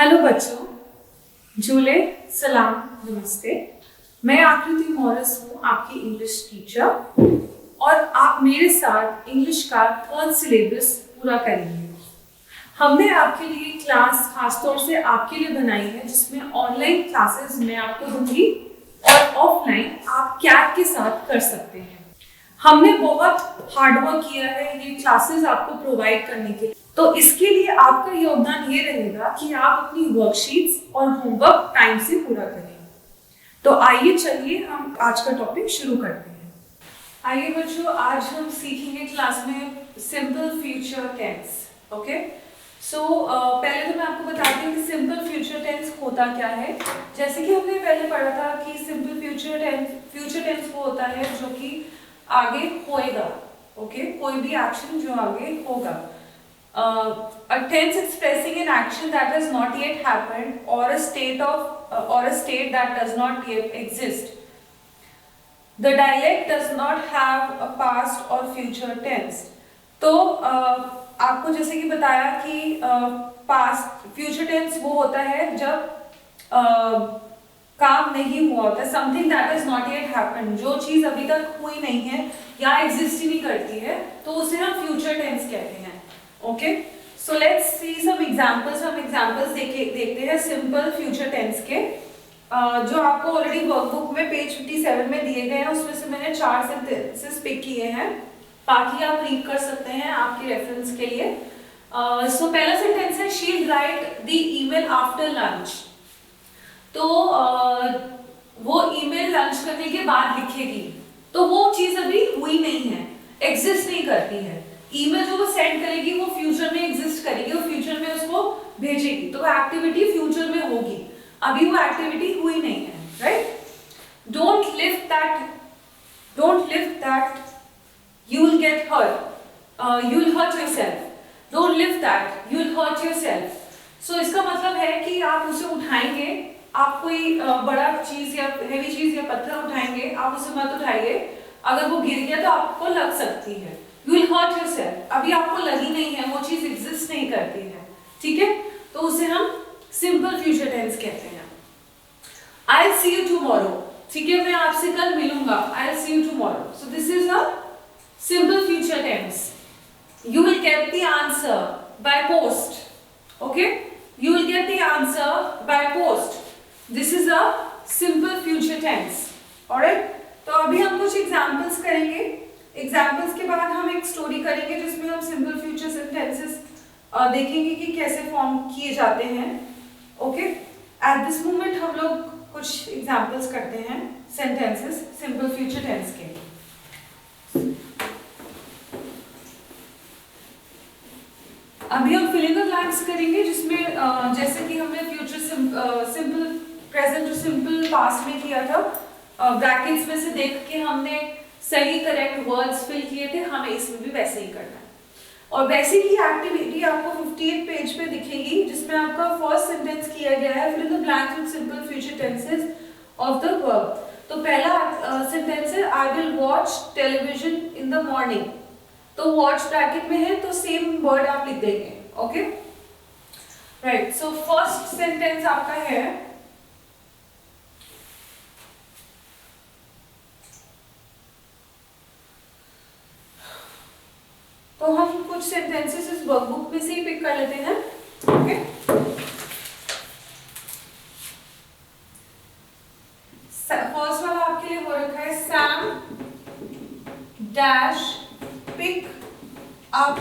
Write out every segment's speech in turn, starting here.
Hello बच्चों, झूले सलाम नमस्ते। मैं आकृति मॉरिस हूँ, आपकी इंग्लिश टीचर, और आप मेरे साथ इंग्लिश का 3rd सिलेबस पूरा करेंगे। हमने आपके लिए क्लास खासतौर से आपके लिए बनाई है, जिसमें ऑनलाइन क्लासेस मैं आपको दूंगी और ऑफलाइन आप कैट के साथ कर सकते हैं। हमने बहुत हार्डवर्क किया है ये क्लासेस आपको प्रोवाइड करने के लिए, तो इसके लिए आपका योगदान ये रहेगा कि आप अपनी वर्कशीट्स और होमवर्क टाइम से पूरा करें। तो आइए चलिए हम आज का टॉपिक शुरू करते हैं। आइए बच्चों, आज हम सीखेंगे क्लास में सिंपल फ्यूचर टेंस। ओके, सो पहले तो मैं आपको बताती हूँ कि सिंपल फ्यूचर टेंस होता क्या है। जैसे कि हमने पहले पढ़ा था कि सिंपल फ्यूचर टेंस वो होता है जो कि आगे होएगा। ओके, कोई भी एक्शन जो आगे होगा। A tense expressing an action that has not yet happened or a state that does not yet exist. The dialect does not have a past or future tense. तो आपको जैसे कि बताया कि पास्ट फ्यूचर टेंस वो होता है जब काम नहीं हुआ होता है, something that is not yet happened, जो चीज अभी तक हुई नहीं है या एग्जिस्ट ही नहीं करती है, तो उसे हम फ्यूचर टेंस कहते हैं। Okay, so let's see some examples. हम एग्जांपल्स देखते हैं सिंपल फ्यूचर टेंस के, जो आपको ऑलरेडी वर्कबुक में पेज 57 में दिए गए हैं। उसमें से मैंने 4 सेंटेंसेस पिक किए हैं, बाकी आप रीड कर सकते हैं आपके रेफरेंस के लिए। सो पहला सेंटेंस है she will write the email after lunch. तो वो ईमेल लंच करने के बाद लिखेगी, तो वो चीज अभी हुई नहीं है, एग्जिस्ट नहीं करती है। ईमेल जो वो सेंड करेगी वो फ्यूचर में एग्जिस्ट करेगी, वो फ्यूचर में उसको भेजेगी, तो वो एक्टिविटी फ्यूचर में होगी, अभी वो एक्टिविटी हुई नहीं है। Right, don't lift that you will get hurt, you will hurt yourself. Don't lift that, you will hurt yourself. So इसका मतलब है कि आप उसे उठाएंगे, आप कोई बड़ा चीज या हेवी चीज या पत्थर उठाएंगे, आप उसे मत उठाइए, अगर वो गिर गया तो आपको लग सकती है। You will hurt yourself, अभी आपको लगी नहीं है, वो चीज एग्जिस्ट नहीं करती है। ठीक है, तो उसे हम सिंपल फ्यूचर टेंस कहते हैं। I'll see you tomorrow, ठीक है, मैं आपसे कल मिलूंगा। I'll see you tomorrow. So this is a simple future tense. You will get the answer by post. Okay, you will get the answer by post. This is a simple future tense. Alright, तो अभी हम कुछ examples करेंगे। Examples के बाद हम एक story करेंगे जिसमें हम सिंपल फ्यूचर सेंटेंसेस देखेंगे कि कैसे फॉर्म किए जाते हैं। ओके, एट दिस मोमेंट हम लोग कुछ एग्जांपल्स करते हैं सेंटेंसेस सिंपल फ्यूचर टेंस के। अभी हम फिलिंग द ब्लैंक्स करेंगे, जिसमें जैसे कि हमने फ्यूचर सिंपल प्रेजेंट और सिंपल पास्ट में किया था, ब्रैकेट्स में से देख के हमने सही करेक्ट वर्ड्स फिल किए थे, हमें इसमें भी वैसे ही करना है। और वैसे ही एक्टिविटी आपको 58 पेज पे दिखेगी, जिसमें आपका फर्स्ट सेंटेंस किया गया है fill in the blanks with simple future tenses of the verb. तो पहला सेंटेंस है I will watch television in the morning. तो वॉच ब्रैकेट में है, तो सेम वर्ड आप लिख देंगे। Okay, right, so first sentence आपका है तो हम कुछ सेंटेंसेस इस वर्कबुक में से ही पिक कर लेते हैं। ओके, फर्स्ट वाला आपके लिए हो रखा है Sam dash pick up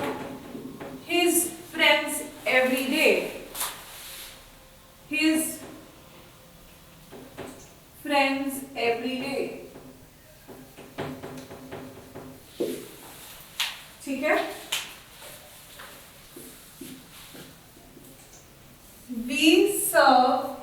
his friends every day. His friends every day. ठीक है, we serve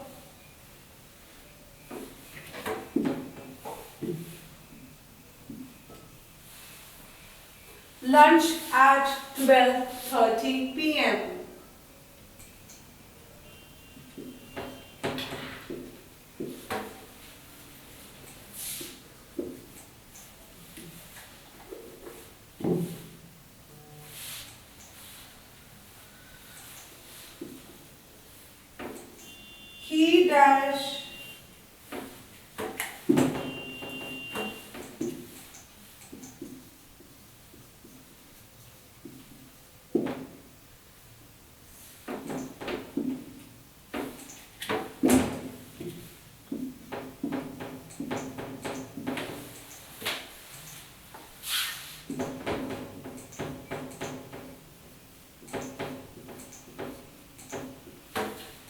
lunch at 12:30 p.m. he dash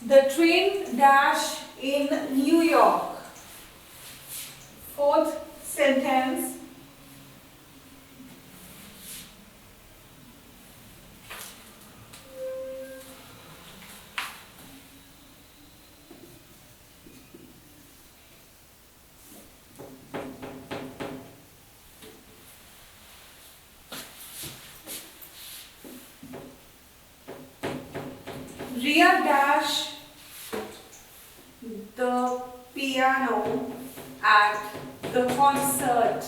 the train dash in New York. Fourth sentence. Ria dash the piano at the concert.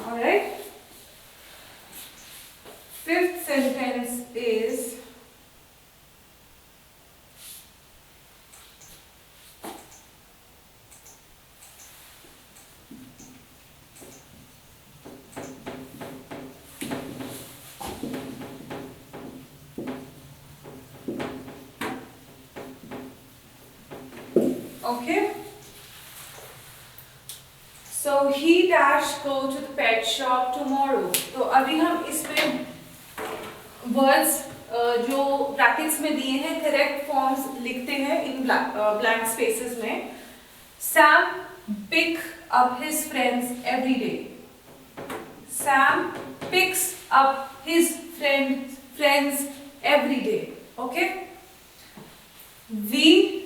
Alright. Fifth sentence is okay. So he dash go to the pet shop tomorrow. तो अभी हम इसमें words जो brackets में दिए हैं correct forms लिखते हैं in blank spaces में. Sam pick up his friends every day. Sam picks up his friends every day. Okay. We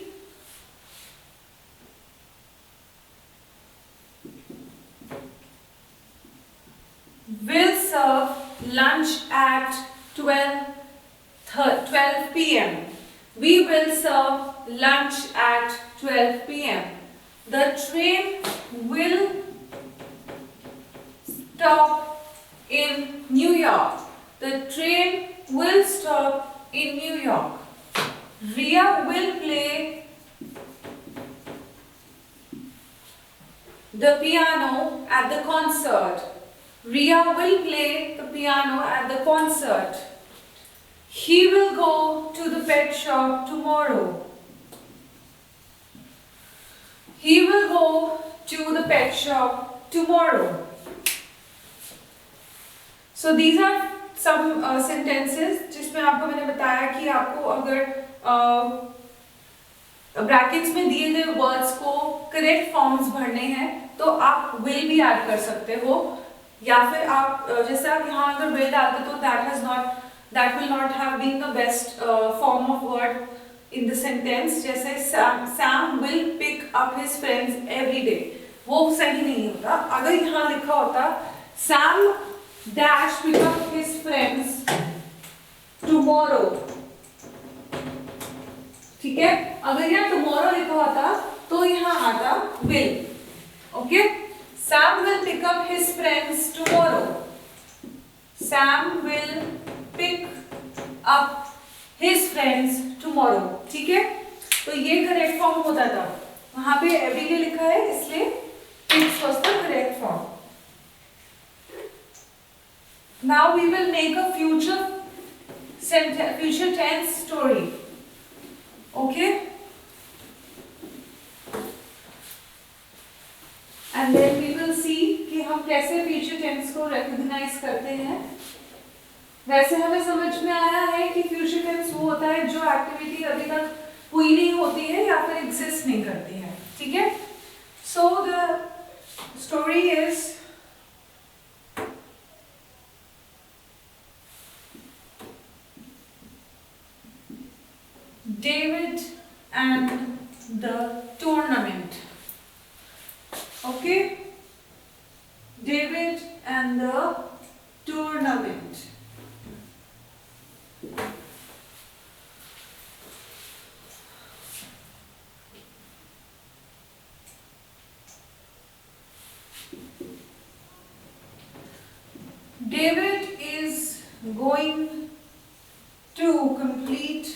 will serve lunch at 12 p.m. We will serve lunch at 12 p.m. The train will stop in New York. The train will stop in New York. Ria will play the piano at the concert. Ria will play the piano at the concert. He will go to the pet shop tomorrow. He will go to the pet shop tomorrow. So these are some sentences जिसमें आपको मैंने बताया कि आपको अगर brackets में दिए गए वर्ड्स को करेक्ट फॉर्म्स भरने हैं तो आप will भी ऐड कर सकते हो या फिर आप जैसे आप यहाँ अगर will डालते तो that will not have been the best form of word in the sentence. जैसे Sam will pick up his friends every day, वो सही नहीं होता. अगर यहाँ लिखा होता Sam dash pick up his friends tomorrow. ठीक है, अगर यहाँ tomorrow लिखा होता तो यहाँ आता will. Okay, Sam will pick up his friends tomorrow. Sam will pick up his friends tomorrow. ठीक है, तो ये करेक्ट फॉर्म होता था. वहां पे everyday लिखा है इसलिए it was the correct form. Now we will make a future tense story. Okay? And then we will see कि हम कैसे future tense को recognize करते हैं. वैसे हमें समझ में आया है कि future tense वो होता है जो एक्टिविटी अभी तक हुई नहीं होती है या फिर एग्जिस्ट नहीं करती है. ठीक है, so the story is David and the tournament. Okay, David and the tournament. David is going to to complete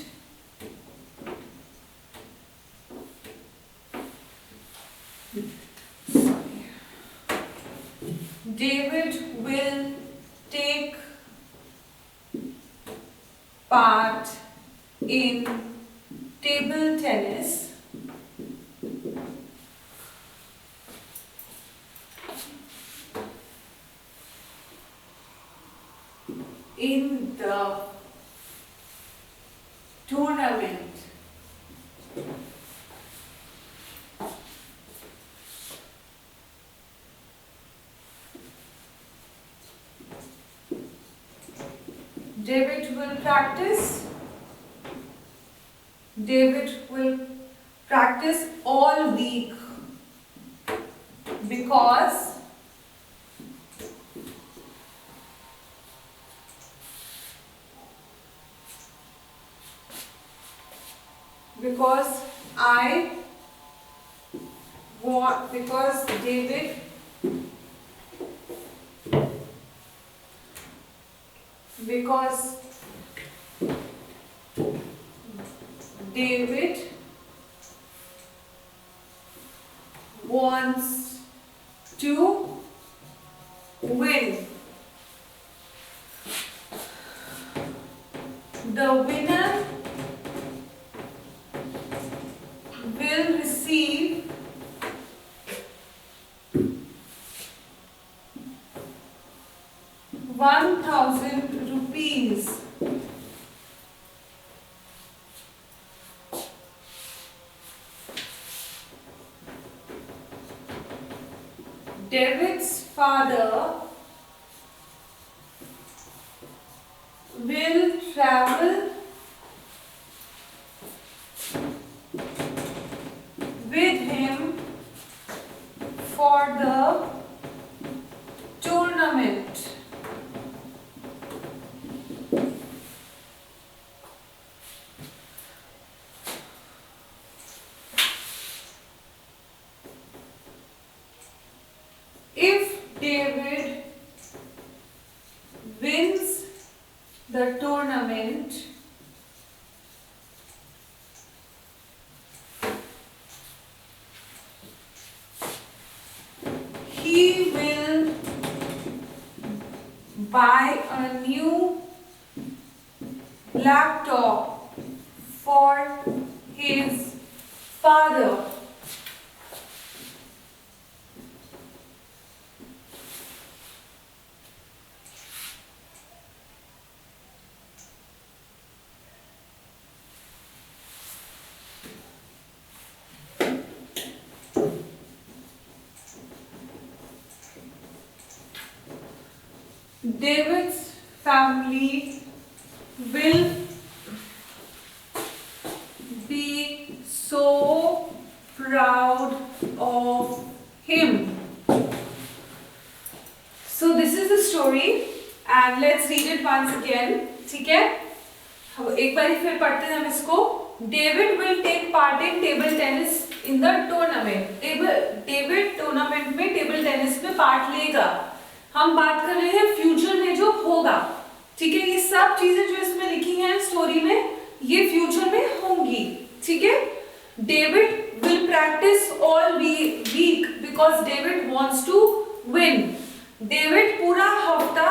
David will take part in table tennis in the tournament. David will practice all week because David wants to win. The winner will receive ₹1,000. David's father will travel with him for the tournament. If David wins the tournament, he will buy a new laptop for his father. David's family will be so proud of him. So this is the story and let's read it once again. ठीक है? अब एक बार फिर पढ़ते हैं हम इसको. David will take part in table tennis in the tournament. David tournament में टेबल टेनिस में पार्ट लेगा. हम बात कर रहे हैं फ्यूचर में जो होगा. ठीक है, ये सब चीजें जो इसमें लिखी हैं स्टोरी में ये फ्यूचर में होंगी. ठीक है. David will practise all week because David wants to win. David पूरा हफ्ता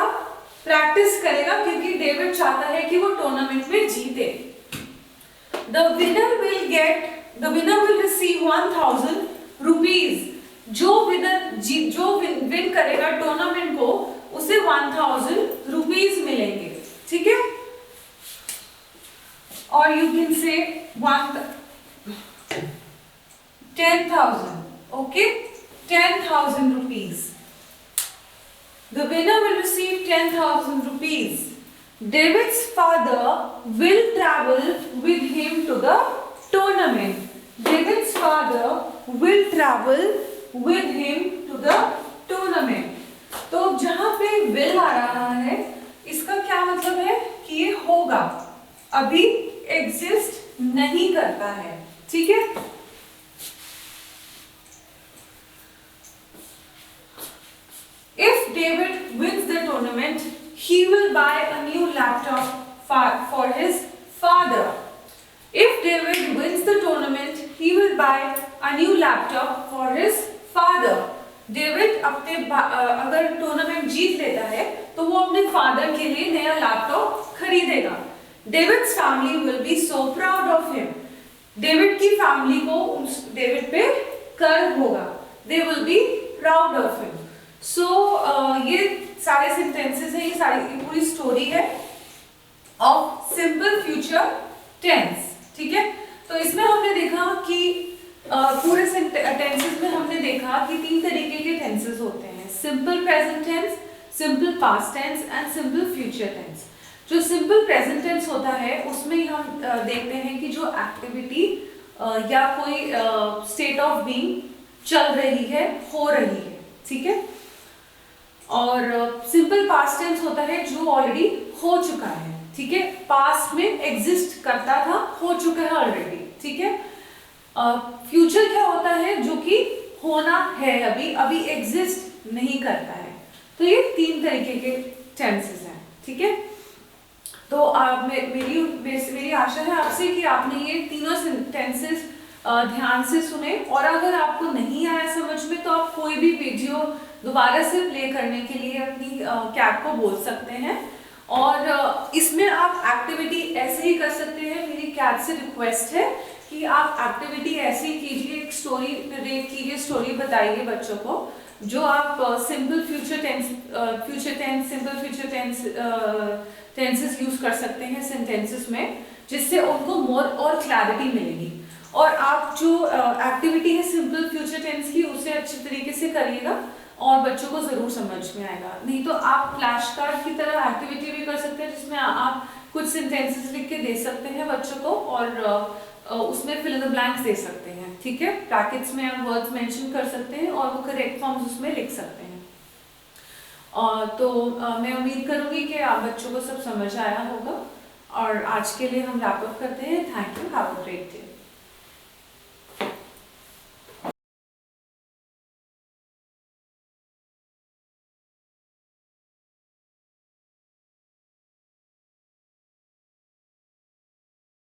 प्रैक्टिस करेगा क्योंकि डेविड चाहता है कि वो टूर्नामेंट में जीते. The winner will receive ₹1,000. जो विन करेगा टूर्नामेंट को उसे ₹1,000 मिलेंगे. ठीक है. और you can say 10,000. Okay, ₹10,000. The winner will receive ₹10,000. David's father will travel with him to the tournament. David's father will travel with him to the tournament. तो जहां पे will आ रहा है इसका क्या मतलब है कि ये होगा, अभी एग्जिस्ट नहीं करता है. ठीक है. If David wins the tournament, he will buy a new laptop for his father. If David wins the tournament, he will buy a new laptop for his father. David अपने अगर टूर्नामेंट जीत लेता है तो वो अपने फादर के लिए नया लैपटॉप खरीदेगा. David's family will be so proud of him. David की फैमिली को डेविड पे गर्व होगा. They will be proud of him. So ये सारे सेंटेंसेस हैं, ये पूरी स्टोरी है ऑफ सिंपल फ्यूचर टेंस. ठीक है, तो इसमें हमने देखा कि पूरे टेंसेस में हमने देखा कि 3 तरीके के टेंसेस होते हैं. Simple present tense, simple past tense and simple future tense. जो सिंपल प्रेजेंट टेंस होता है उसमें हम देखते हैं कि जो एक्टिविटी या कोई स्टेट ऑफ बीइंग चल रही है, हो रही है. ठीक है, और सिंपल पास्ट टेंस होता है जो ऑलरेडी हो चुका है. ठीक है, पास्ट में एग्जिस्ट करता था, हो चुका है ऑलरेडी. ठीक है, फ्यूचर क्या होता है, जो कि होना है, अभी एग्जिस्ट नहीं करता है. तो ये 3 तरीके के टेंसेस हैं. ठीक है, तो मेरी आशा है आपसे कि आपने ये तीनों टेंसेस ध्यान से सुने. और अगर आपको नहीं आया समझ में तो आप कोई भी वीडियो दोबारा से प्ले करने के लिए अपनी कैट को बोल सकते हैं. और इसमें आप एक्टिविटी ऐसे ही कर सकते हैं. मेरी कैट से रिक्वेस्ट है कि आप एक्टिविटी ऐसे ही कीजिए, एक स्टोरी नरेट कीजिए, स्टोरी बताइए बच्चों को जो आप simple future tense, simple future tenses use कर सकते हैं सेंटेंसेस में, जिससे उनको मोर और क्लैरिटी मिलेगी. और आप जो एक्टिविटी है सिंपल फ्यूचर टेंस की, उसे अच्छे तरीके से करिएगा और बच्चों को जरूर समझ में आएगा. नहीं तो आप फ्लैश कार्ड की तरह एक्टिविटी भी कर सकते हैं जिसमें आप कुछ सेंटेंसेस लिख के दे सकते हैं बच्चों को और उसमें फिल इन द ब्लैंक्स दे सकते हैं. ठीक है, ब्रैकेट्स में आप वर्ड्स मेंशन कर सकते हैं और वो करेक्ट फॉर्म्स उसमें लिख सकते हैं. तो मैं उम्मीद करूंगी कि आप बच्चों को सब समझ आया होगा. और आज के लिए हम रैप अप करते हैं. Thank you, have a great day.